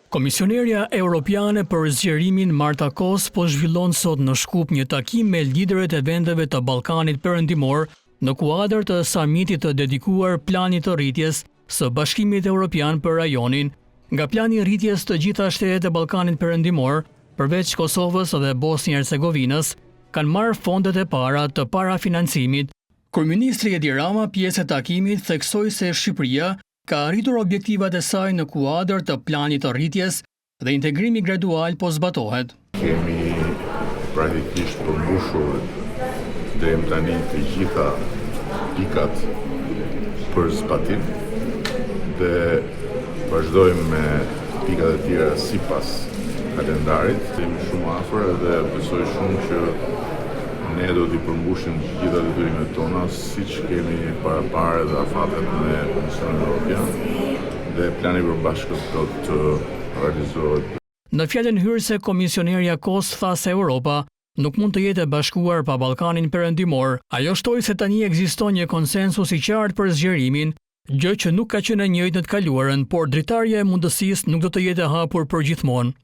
Komisionerja Europiane për zgjerimin Marta Kos po zhvillon sot në Shkup një takim me liderët e vendeve të Ballkanit Perëndimor në kuadër të samitit të dedikuar planit të rritjes së Bashkimit Evropian për rajonin. Nga plani i rritjes të gjitha shtetet e Ballkanit Perëndimor, përveç Kosovës dhe Bosnjë-Hercegovinës, kanë marrë fondet e para të parafinancimit. Kryeministri Edi Rama, pjesë e takimit, theksoi se Shqipëria ka arritur objektivat e saj në kuadër të planit të rritjes dhe integrimi gradual po zbatohet. Kemi praktikisht përmbushur deri tani të gjitha pikat për zbatim dhe vazhdojmë me pikat e tjera sipas kalendarit. Jemi shumë afër dhe besoj shumë që ne do t'i përmbushim gjitha detyrimet tona, siç kemi parapare dhe afatet me Komisionin Evropian dhe plani i përbashkët do të realizohet. Në fjalën hyrëse, komisionerja Kos tha se Europa nuk mund të jetë e bashkuar pa Ballkanin Perëndimor. Ajo shtoi se tani ekziston një konsensus i qartë për zgjerimin, gjë që nuk ka qenë e njëjtë në të kaluarën, por dritarja e mundësisë nuk do të jetë e hapur përgjithmonë.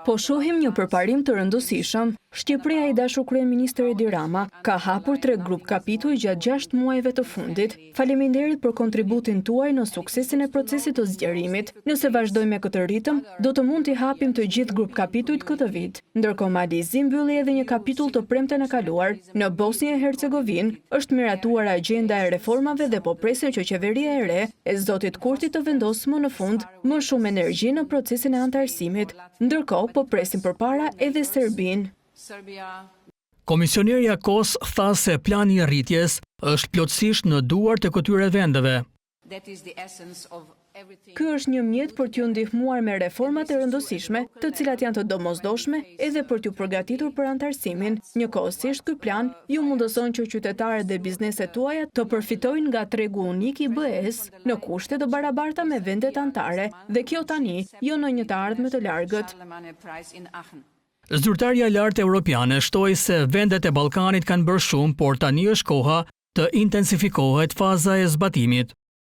Po shohim një përparim të rëndësishëm. Shqipëria i dashur kryeministër Edi Rama ka hapur 3 grup kapituj gjatë 6 muajve të fundit. Faleminderit për kontributin tuaj në suksesin e procesit të zgjerimit. Nëse vazhdojmë me këtë ritëm, do të mund t'i hapim të gjithë grup kapitujt këtë vit. Ndërkohë Malizi mbylli edhe një kapitull të premten e kaluar. Në Bosnjë e Hercegovinë është miratuar agjenda e reformave dhe po presin që qeveria e re e zotit Kurti të vendosë më në fund më shumë energji në procesin e antarësimit. Ndërkohë po presin përpara edhe Serbinë. Komisionerja Kos tha se plani i rritjes është plotësisht në duart e këtyre vendeve. Ky është një mjet për t'ju ndihmuar me reformat e rëndësishme, të cilat janë të domosdoshme edhe për t'ju përgatitur për antarësimin. Njëkohësisht ky plan ju mundëson që qytetarët dhe bizneset tuaja të përfitojnë nga tregu unik i BE-s në kushte të barabarta me vendet anëtare, dhe kjo tani jo në një të ardhme të largët. Zyrtarja e lartë europiane shtoi se vendet e Ballkanit kanë bërë shumë, por tani është koha të intensifikohet faza e zbatimit.